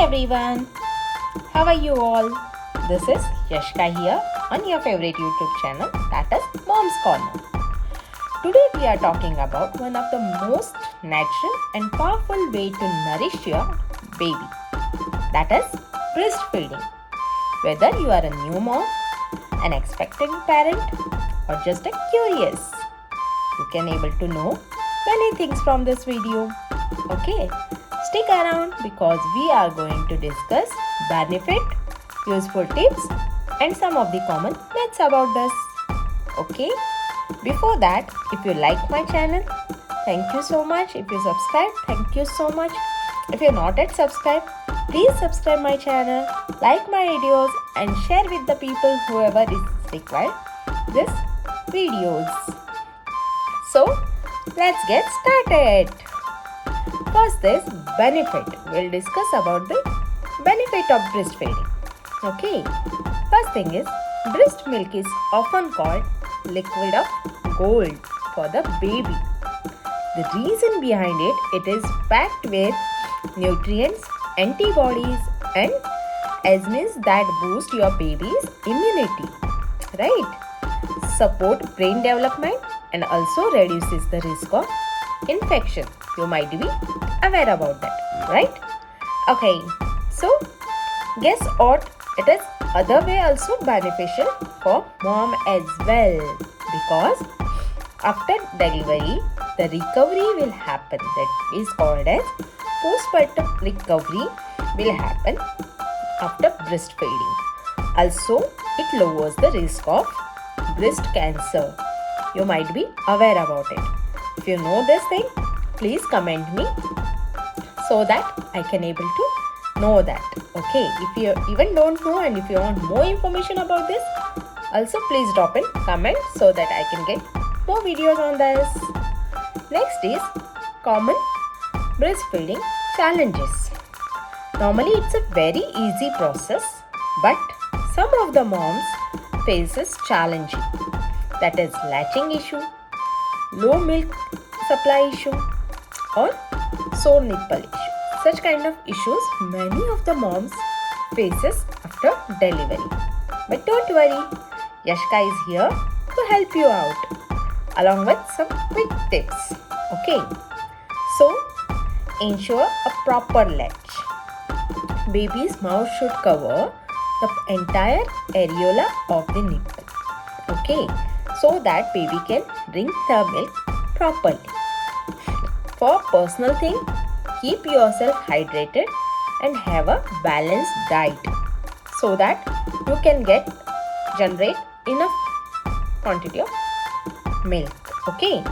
everyone, how are you all? This is Yashka here on your favorite YouTube channel, that is Mom's Corner. Today we are talking about one of the most natural and powerful way to nourish your baby, that is breastfeeding. Whether you are a new mom, an expectant parent or just a curious, you can able to know many things from this video. Okay, stick around because we are going to discuss benefit, useful tips and some of the common myths about this. Okay, before that, if you like my channel, thank you so much. If you subscribe, thank you so much. If you're not yet subscribed, please subscribe my channel, like my videos and share with the people whoever is required this videos. So let's get started. First is benefit. We'll discuss about the benefit of breastfeeding. Okay. First thing is breast milk is often called liquid of gold for the baby. The reason behind it is packed with nutrients, antibodies and enzymes that boost your baby's immunity, right? Support brain development and also reduces the risk of infection. You might be aware about that, right? Okay, so guess what? It is other way also beneficial for mom as well, because after delivery the recovery will happen, that is called as postpartum recovery will happen after breastfeeding. Also it lowers the risk of breast cancer. You might be aware about it. If you know this thing, please comment me so that I can able to know that. Okay, if you even don't know and if you want more information about this, also please drop in comment so that I can get more videos on this. Next is common breastfeeding challenges. Normally it's a very easy process, but some of the moms faces challenging, that is latching issue, low milk supply issue or sore nipple issue. Such kind of issues many of the moms faces after delivery. But don't worry, Yashka is here to help you out along with some quick tips. Okay, so ensure a proper latch. Baby's mouth should cover the entire areola of the nipple. Okay, so that baby can drink the milk properly. For personal thing, keep yourself hydrated and have a balanced diet so that you can generate enough quantity of milk. Okay,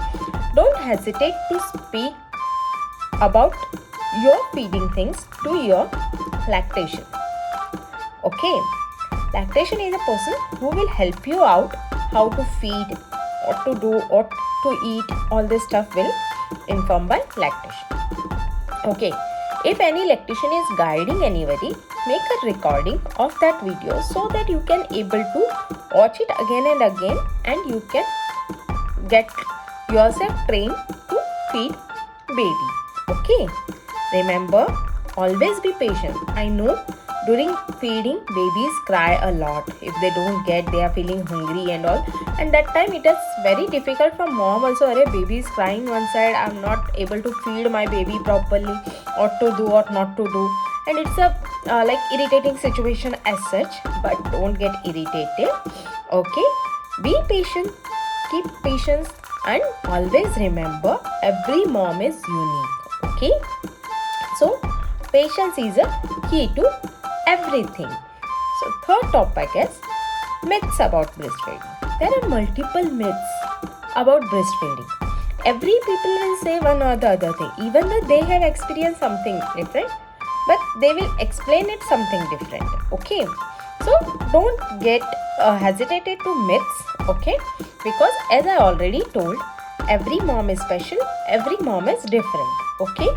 don't hesitate to speak about your feeding things to your lactation. Okay, lactation is a person who will help you out how to feed, what to do, what to eat. All this stuff will inform by lactation. Okay, if any lactation is guiding anybody, make a recording of that video so that you can able to watch it again and again and you can get yourself trained to feed baby. Okay, remember, always be patient. I know during feeding babies cry a lot if they don't get, they are feeling hungry and all, and that time it is very difficult for mom also. Arey, baby is crying one side, I am not able to feed my baby properly, what to do, what not to do, and it's a like irritating situation as such. But don't get irritated. Okay, be patient, keep patience and always remember every mom is unique. Okay, so patience is a key to everything. So third topic is myths about breastfeeding. There are multiple myths about breastfeeding. Every people will say one or the other thing, even though they have experienced something different, but they will explain it something different. Okay, so don't get hesitated to myths. Okay, because as I already told, every mom is special, every mom is different. Okay,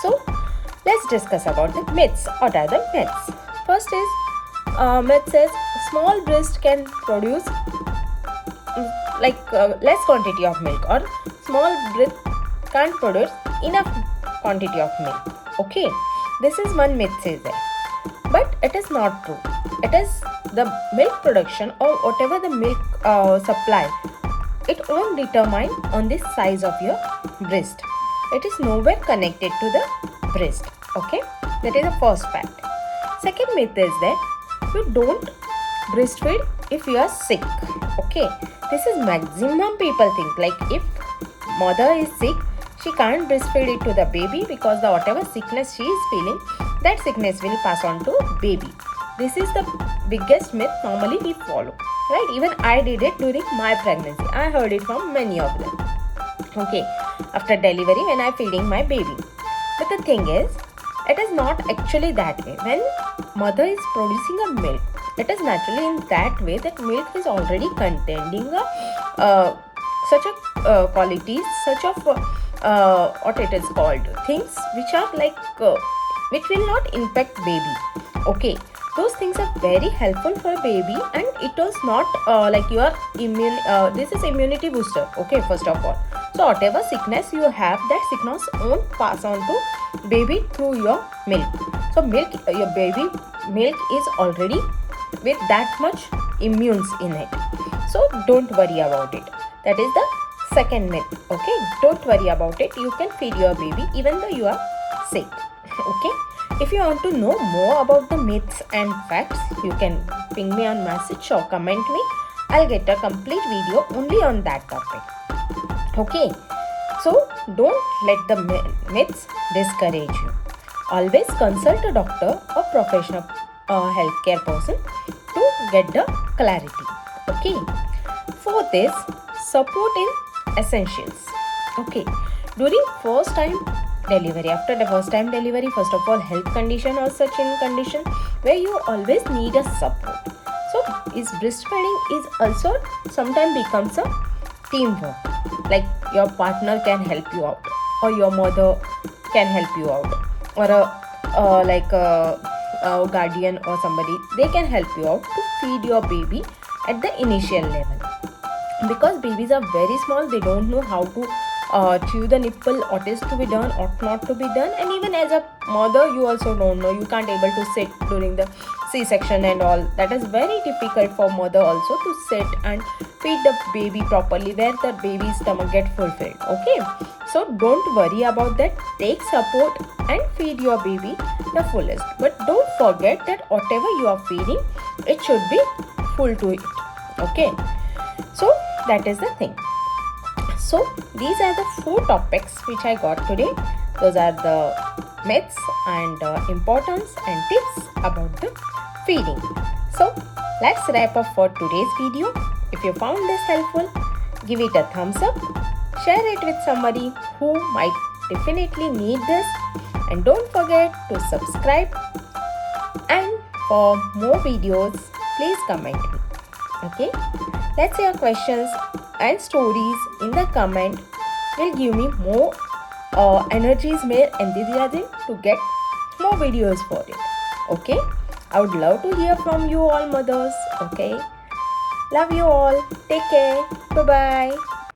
so let's discuss about the myths. What are the myths? First is myth says small breast can produce less quantity of milk, or small breast can't produce enough quantity of milk. Okay, This is one myth is there, but it is not true. It is the milk production or whatever the milk supply, it won't determine on the size of your breast. It is nowhere connected to the breast. Okay, that is the first fact. Second myth is that you don't breastfeed if you are sick. Okay, this is maximum people think, like if mother is sick, she can't breastfeed it to the baby because the whatever sickness she is feeling, that sickness will pass on to baby. This is the biggest myth normally we follow, right? Even I did it during my pregnancy. I heard it from many of them. Okay, after delivery when I feeding my baby. But the thing is, it is not actually that way. When mother is producing a milk, it is naturally in that way that milk is already containing such a qualities, such of what it is called, things which are like which will not impact baby. Okay, those things are very helpful for baby, and it was not like your immune. This is immunity booster. Okay, first of all, so whatever sickness you have, that sickness won't pass on to baby through your milk. So milk, your baby milk is already with that much immunes in it. So don't worry about it. That is the second myth. Okay, don't worry about it. You can feed your baby even though you are sick. Okay, if you want to know more about the myths and facts, you can ping me on message or comment me. I'll get a complete video only on that topic. Okay, so don't let the myths discourage you. Always consult a doctor or professional healthcare person to get the clarity. Okay, fourth is support in essentials. Okay, during first time delivery, after the first time delivery, first of all, health condition or such in condition where you always need a support. So is breastfeeding is also sometimes becomes a teamwork. Like your partner can help you out, or your mother can help you out, or a guardian or somebody, they can help you out to feed your baby at the initial level. Because babies are very small, they don't know how to chew the nipple, what is to be done, what not to be done. And even as a mother, you also don't know, you can't able to sit during the C-section and all. That is very difficult for mother also to sit and feed the baby properly, where the baby's stomach get fulfilled. Okay, so don't worry about that. Take support and feed your baby the fullest, but don't forget that whatever you are feeding, it should be full to it. Okay, so that is the thing. So these are the 4 topics which I got today. Those are the myths and importance and tips about the feeding. So let's wrap up for today's video. If you found this helpful, give it a thumbs up, share it with somebody who might definitely need this, and don't forget to subscribe. And for more videos, please comment me. Okay, let's hear questions and stories in the comment. Will give me more energies, more enthusiasm to get more videos for it. Okay, I would love to hear from you all mothers. Okay, love you all. Take care. Bye bye.